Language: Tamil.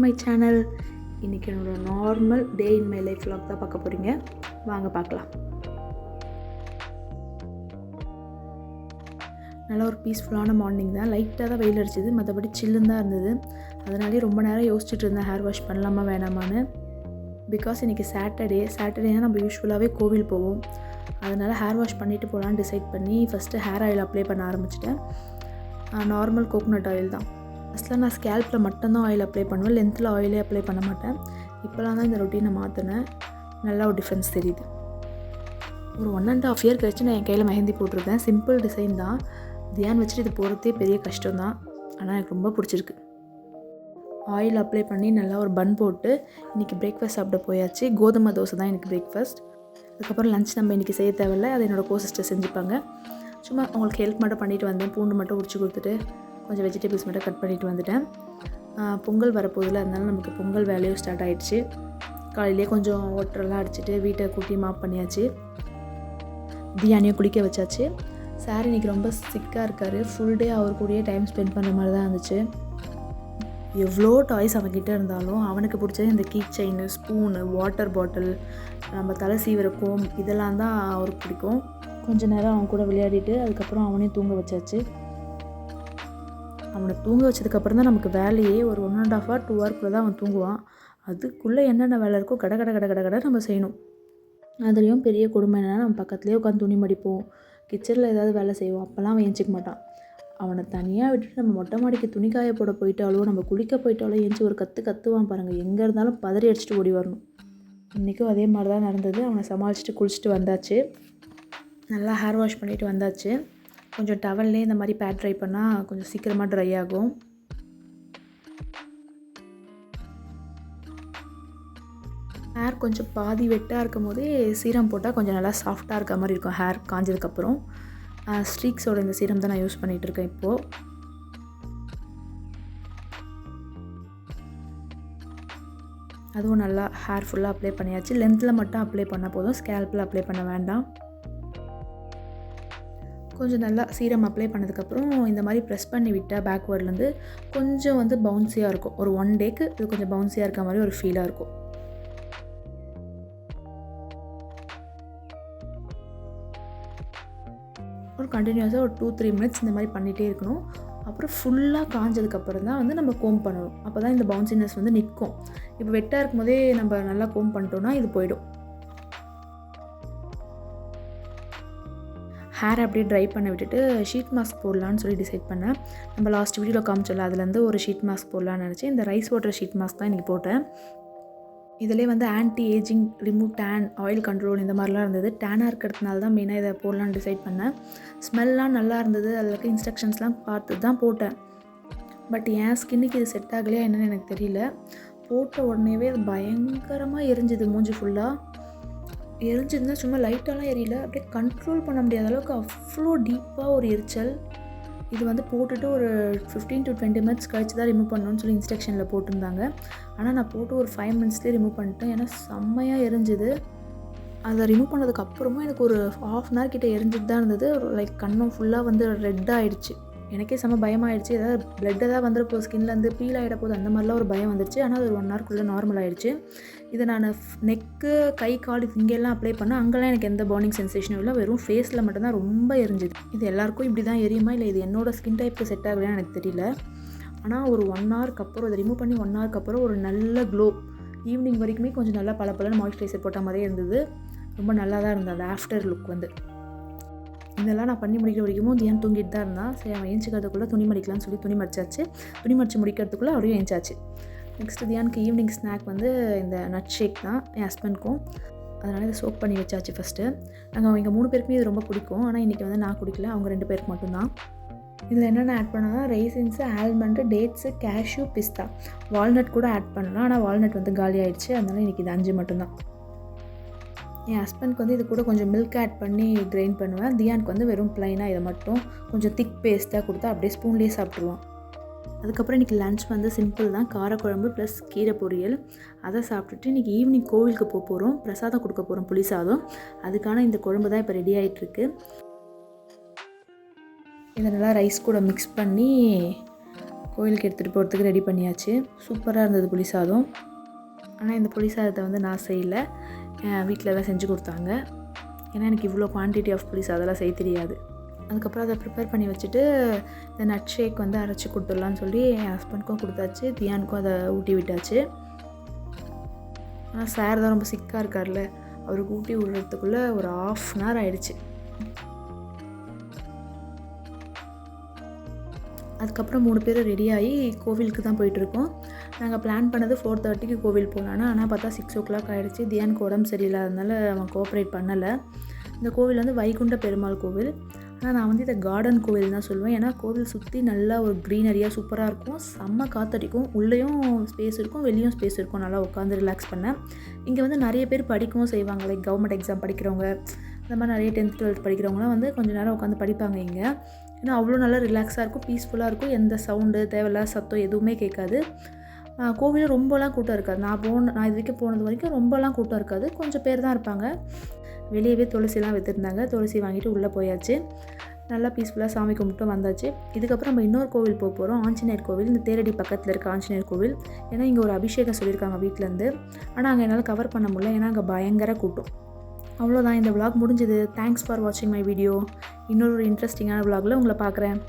My channel. இன்றைக்கி என்னோடய normal day in my life vlog தான் பார்க்க போகிறீங்க. வாங்க பார்க்கலாம். நல்லா ஒரு பீஸ்ஃபுல்லான மார்னிங் தான். லைட்டாக தான் வெயில் அடிச்சிது, மற்றபடி சில்லுன்னு தான் இருந்தது. அதனாலே ரொம்ப நேரம் யோசிச்சுட்டு இருந்தேன் ஹேர் வாஷ் பண்ணலாமா வேணாமான்னு. பிகாஸ் இன்றைக்கி சாட்டர்டேனா நம்ம யூஸ்வலாகவே கோவில் போவோம். அதனால் ஹேர் வாஷ் பண்ணிவிட்டு போகலான்னு டிசைட் பண்ணி ஃபஸ்ட்டு ஹேர் ஆயில் அப்ளை பண்ண ஆரம்பிச்சிட்டேன். நார்மல் கோகோனட் ஆயில் தான். ஃபஸ்ட்டில் நான் ஸ்கேல்பில் மட்டும்தான் ஆயில் அப்ளை பண்ணுவேன், லென்த்தில் ஆயிலே அப்ளை பண்ண மாட்டேன். இப்போலாம் தான் இந்த ரொட்டீனை மாற்றினேன். நல்லா ஒரு டிஃப்ரென்ஸ் தெரியுது. ஒரு 1.5 year கழிச்சு நான் என் கையில் மெஹந்தி போட்டிருக்கேன். சிம்பிள் டிசைன் தான். தியான் வச்சுட்டு இது போகிறதே பெரிய கஷ்டம் தான், ஆனால் எனக்கு ரொம்ப பிடிச்சிருக்கு. ஆயில் அப்ளை பண்ணி நல்லா ஒரு பன் போட்டு இன்றைக்கி பிரேக்ஃபாஸ்ட் சாப்பிட போயாச்சு. கோதுமை தோசை தான் எனக்கு பிரேக்ஃபாஸ்ட். அதுக்கப்புறம் லஞ்ச் நம்ம இன்றைக்கி செய்ய தேவையில்லை, அதை என்னோடய கோ-சிஸ்டர் செஞ்சுப்பாங்க. சும்மா அவங்களுக்கு ஹெல்ப் மட்டும் பண்ணிவிட்டு வந்தேன். பூண்டு மட்டும் உரிச்சு கொடுத்துட்டு கொஞ்சம் வெஜிடபிள்ஸ் மட்டும் கட் பண்ணிவிட்டு வந்துட்டேன். பொங்கல் வரப்போதில், அதனால நமக்கு பொங்கல் வேலையும் ஸ்டார்ட் ஆகிடுச்சு. காலையிலே கொஞ்சம் ஓட்டரெல்லாம் அடிச்சுட்டு வீட்டை கூட்டி மாப் பண்ணியாச்சு. தியானியை குளிக்க வச்சாச்சு. சார் இன்றைக்கி ரொம்ப சிக்காக இருக்கார். ஃபுல் டே அவர் கூடயே டைம் ஸ்பெண்ட் பண்ணுற மாதிரி தான் இருந்துச்சு. எவ்வளோ டாய்ஸ் அவன்கிட்ட இருந்தாலும் அவனுக்கு பிடிச்சது இந்த key chain, spoon, water bottle, நம்ம தலை சீவிர கோம், இதெல்லாம் தான் அவருக்கு பிடிக்கும். கொஞ்ச நேரம் அவன் கூட விளையாடிட்டு அதுக்கப்புறம் அவனையும் தூங்க வச்சாச்சு. அவனை தூங்க வச்சதுக்கப்புறம் தான் நமக்கு வேலையே. ஒரு 1.5 hour 2 hour தான் அவன் தூங்குவான். அதுக்குள்ளே என்னென்ன வேலை இருக்கோ கடை நம்ம செய்யணும். அதுலேயும் பெரிய கொடுமை என்னென்னா, நம்ம பக்கத்துலேயே உட்காந்து துணி மடிப்போம், கிச்சனில் ஏதாவது வேலை செய்வோம். அப்போல்லாம் அவன் ஏஞ்சிக்க மாட்டான். அவனை தனியாக விட்டுட்டு நம்ம மொட்டை மாடிக்கு துணி காய போட போயிட்டாலோ, நம்ம குளிக்க போயிட்டாலோ ஏஞ்சி ஒரு கத்துவான் பாருங்கள். எங்கே இருந்தாலும் பதறி அடிச்சுட்டு ஓடி வரணும். இன்றைக்கும் அதே மாதிரி தான் நடந்தது. அவனை சமாளிச்சுட்டு குளிச்சுட்டு வந்தாச்சு. நல்லா ஹேர் வாஷ் பண்ணிவிட்டு வந்தாச்சு. கொஞ்சம் டவல்லே இந்த மாதிரி பேட் ட்ரை பண்ணால் கொஞ்சம் சீக்கிரமாக ட்ரை ஆகும். ஹேர் கொஞ்சம் பாதி வெட்டாக இருக்கும் போதே சீரம் போட்டால் கொஞ்சம் நல்லா சாஃப்டாக இருக்க மாதிரி இருக்கும். ஹேர் காஞ்சதுக்கப்புறம் ஸ்ட்ரீக்ஸோட இந்த சீரம் தான் நான் யூஸ் பண்ணிகிட்ருக்கேன் இப்போது. அதுவும் நல்லா ஹேர் ஃபுல்லாக அப்ளை பண்ணியாச்சு. லென்த்தில் மட்டும் அப்ளை பண்ணால் போதும், ஸ்கேல்பில் அப்ளை பண்ண வேண்டாம். கொஞ்சம் நல்லா சீரம் அப்ளை பண்ணதுக்கப்புறம் இந்த மாதிரி ப்ரெஸ் பண்ணி விட்டால் பேக்வேர்ட்லேருந்து கொஞ்சம் பவுன்ஸியாக இருக்கும். ஒரு 1 டேக்கு இது கொஞ்சம் பவுன்ஸியாக இருக்க மாதிரி ஒரு ஃபீலாக இருக்கும். ஒரு கண்டினியூஸாக ஒரு 2-3 minutes இந்த மாதிரி பண்ணிகிட்டே இருக்கணும். அப்புறம் ஃபுல்லாக காஞ்சதுக்கப்புறம் தான் நம்ம கோம் பண்ணணும். அப்போ தான் இந்த பவுன்சினஸ் நிற்கும். இப்போ வெட்டாக இருக்கும் போதே நம்ம நல்லா கோம் பண்ணிட்டோன்னா இது போயிடும். ஹேர் அப்படியே ட்ரை பண்ண விட்டுட்டு ஷீட் மாஸ்க் போடலான்னு சொல்லி டிசைட் பண்ணேன். நம்ம லாஸ்ட் வீடியோவில் காமிச்சோம்ல, அதுலேருந்து ஒரு ஷீட் மாஸ்க் போடலான்னு நினச்சேன். இந்த ரைஸ் வாட்டர் ஷீட் மாஸ்க் தான் இன்றைக்கி போட்டேன். இதிலே anti ageing, remove tan, oil control இந்த மாதிரிலாம் இருந்தது. டேனாக இருக்கிறதுனால தான் மெயினாக இதை போடலான்னு டிசைட் பண்ணேன். ஸ்மெல்லாம் நல்லா இருந்தது. அதில் இருக்க இன்ஸ்ட்ரக்ஷன்ஸ்லாம் பார்த்து தான் போட்டேன். பட் என் ஸ்கின்னுக்கு இது செட் ஆகலையா என்னென்னு எனக்கு தெரியல. போட்ட உடனேவே அது பயங்கரமாக எரிஞ்சுது. மூஞ்சி ஃபுல்லாக எரிஞ்சிருந்தால் சும்மா லைட்டாலாம் எரியல, அப்படியே கண்ட்ரோல் பண்ண முடியாத அளவுக்கு அவ்வளோ டீப்பாக ஒரு எரிச்சல். இது போட்டுட்டு ஒரு 15 to 20 minutes கழிச்சு தான் ரிமூவ் பண்ணணும்னு சொல்லி இன்ஸ்ட்ரக்ஷனில் போட்டிருந்தாங்க. ஆனால் நான் போட்டு ஒரு 5 minutesலேயே ரிமூவ் பண்ணிட்டேன். ஏன்னா செம்மையாக எரிஞ்சுது. அதை ரிமூவ் பண்ணதுக்கப்புறமும் எனக்கு ஒரு 1/2 hour கிட்டே எரிஞ்சிட்டு தான் இருந்தது. லைக் கண்ணும் ஃபுல்லாக ரெட் ஆகிடுச்சு. எனக்கே செம்ம பயமாகிடுச்சு. ஏதாவது பிளட் ஏதாவது வந்துருப்போம், ஸ்கின்லேருந்து பீல் ஆகிட போது, அந்த மாதிரிலாம் ஒரு பயம் வந்துருச்சு. ஆனால் அது ஒரு 1 hourக்குள்ளே நார்மல் ஆகிடுச்சு. இதை நான் நெக்கு, கை, கால் இங்கெல்லாம் அப்ளை பண்ணேன். அங்கெல்லாம் எனக்கு எந்த பர்னிங் சென்சேஷனும் இல்லை. வெறும் ஃபேஸில் மட்டும்தான் ரொம்ப எரிஞ்சுது. இது எல்லாருக்கும் இப்படி தான் எரியுமா, இல்லை இது என்னோடய ஸ்கின் டைப்புக்கு செட் ஆகலைன்னு எனக்கு தெரியல. ஆனால் ஒரு 1 hourக்கு அப்புறம், அதை ரிமூவ் பண்ணி 1 hourக்கு அப்புறம் ஒரு நல்ல க்ளோ. ஈவினிங் வரைக்குமே கொஞ்சம் நல்லா பல மாய்ஸ்சரைசர் போட்ட மாதிரியே இருந்தது. ரொம்ப நல்லா தான் இருந்தது அந்த ஆஃப்டர் லுக். இதெல்லாம் நான் பண்ணி முடிக்கிற வரைக்கும் தியான் தூங்கிட்டு தான் இருந்தான். சரி, அவன் ஏஞ்சிக்கிறதுக்குள்ளே துணி மடிக்கலாம்னு சொல்லி துணி மடிச்சாச்சு. துணி மடித்து முடிக்கிறதுக்குள்ளே அவரையும் ஏஞ்சாச்சு. நெக்ஸ்ட்டு தியானுக்கு ஈவினிங் ஸ்நாக் இந்த நட் ஷேக் தான் என் ஹஸ்பண்ட்க்கும். அதனால் இதை சோக் பண்ணி வச்சாச்சு ஃபஸ்ட்டு. அவங்க 3 பேருக்குமே இது ரொம்ப பிடிக்கும். ஆனால் இன்றைக்கி நான் குடிக்கல, அவங்க 2 பேருக்கு மட்டும்தான். இதில் என்னென்ன ஆட் பண்ணால் ரைசின்ஸு, ஆல்மண்டு, டேட்ஸு, கேஷ்யூ, பிஸ்தா, வால்நட் கூட ஆட் பண்ணலாம். ஆனால் வால்நட் காலி ஆகிடுச்சு. அதனால் இன்றைக்கி இது 5 மட்டும்தான். என் ஹஸ்பண்ட்க்கு இது கூட கொஞ்சம் மில்க் ஆட் பண்ணி கிரைண்ட் பண்ணுவேன். தியானுக்கு வெறும் ப்ளைனாக இதை மட்டும் கொஞ்சம் திக் பேஸ்ட்டாக கொடுத்தா அப்படியே ஸ்பூன்லேயே சாப்பிட்ருவான். அதுக்கப்புறம் இன்றைக்கி லன்ச் சிம்பிள் தான். காரக்குழம்பு ப்ளஸ் கீரை பொரியல். அதை சாப்பிட்டுட்டு இன்றைக்கி ஈவினிங் கோவிலுக்கு போகிறோம். பிரசாதம் கொடுக்க போகிறோம், புளி சாதம். அதுக்கான இந்த குழம்பு தான் இப்போ ரெடி ஆகிட்டுருக்கு. இதை நல்லா ரைஸ் கூட மிக்ஸ் பண்ணி கோயிலுக்கு எடுத்துகிட்டு போகிறதுக்கு ரெடி பண்ணியாச்சு. சூப்பராக இருந்தது புளி சாதம். ஆனால் இந்த புளி சாதத்தை வந்து நான் செய்யலை, வீட்டில் தான் செஞ்சு கொடுத்தாங்க. ஏன்னா எனக்கு இவ்வளோ குவான்டிட்டி ஆஃப் புளி சாதம்லாம் செய்ய தெரியாது. அதுக்கப்புறம் அதை ப்ரிப்பேர் பண்ணி வச்சுட்டு இந்த நட் ஷேக் வந்து அரைச்சி கொடுத்துடலான்னு சொல்லி என் ஹஸ்பண்ட்க்கும் கொடுத்தாச்சு, தியானுக்கும் அதை ஊட்டி விட்டாச்சு. ஆனால் சார் தான் ரொம்ப சிக்காக இருக்கார்ல, அவருக்கு ஊட்டி விடுறதுக்குள்ளே ஒரு 1/2 அன் ஹவர் ஆகிடுச்சு. அதுக்கப்புறம் 3 பேரும் ரெடியாகி கோவிலுக்கு தான் போயிட்டுருக்கோம். நாங்கள் பிளான் பண்ணது 4:30க்கு கோவில் போகலான்னு, ஆனால் பார்த்தா 6 o'clock ஆகிடுச்சு. தியானுக்கு உடம்பு சரியில்லாதனால அவன் கோஆப்ரேட் பண்ணலை. இந்த கோவில் வந்து வைகுண்ட பெருமாள் கோவில். ஆனால் நான் வந்து இதை கார்டன் கோவில் தான் சொல்லுவேன். ஏன்னா கோவில் சுற்றி நல்லா ஒரு க்ரீனரியாக சூப்பராக இருக்கும், செம்ம காற்றடிக்கும், உள்ளேயும் ஸ்பேஸ் இருக்கும், வெளியும் ஸ்பேஸ் இருக்கும், நல்லா உட்காந்து ரிலாக்ஸ் பண்ணேன். இங்கே வந்து நிறைய பேர் படிக்கவும் செய்வாங்க, லைக் கவர்மெண்ட் எக்ஸாம் படிக்கிறவங்க, இந்த மாதிரி நிறைய 10th 12th படிக்கிறவங்களாம் வந்து கொஞ்சம் நேரம் உட்காந்து படிப்பாங்க இங்கே. ஏன்னா அவ்வளோ நல்லா ரிலாக்ஸாக இருக்கும், பீஸ்ஃபுல்லாக இருக்கும், எந்த சவுண்டு தேவையில்லாத சத்தம் எதுவுமே கேட்காது. கோவிலும் ரொம்பலாம் கூட்டம் இருக்காது. நான் இது வரைக்கும் போனது வரைக்கும் ரொம்பலாம் கூட்டம் இருக்காது, கொஞ்சம் பேர் தான் இருப்பாங்க. வெளியவே துளசிலாம் விற்றுருந்தாங்க, துளசி வாங்கிட்டு உள்ளே போயாச்சு. நல்லா பீஸ்ஃபுல்லாக சாமி கும்பிட்டு வந்தாச்சு. இதுக்கப்புறம் நம்ம இன்னொரு கோவில் போக போகிறோம், ஆஞ்சநேயர் கோவில். இந்த தேரடி பக்கத்தில் இருக்க ஆஞ்சநேயர் கோவில். ஏன்னா இங்கே ஒரு அபிஷேகம் சொல்லியிருக்காங்க வீட்டிலேருந்து. ஆனால் அங்கே என்னால் கவர் பண்ண முடியல, ஏன்னா அங்கே பயங்கர கூட்டம். அவ்வளோதான், இந்த vlog முடிஞ்சுது. தேங்க்ஸ் ஃபார் வாட்சிங் மை வீடியோ. இன்னொரு இன்ட்ரெஸ்டிங்கான vlogல உங்களை பார்க்குறேன்.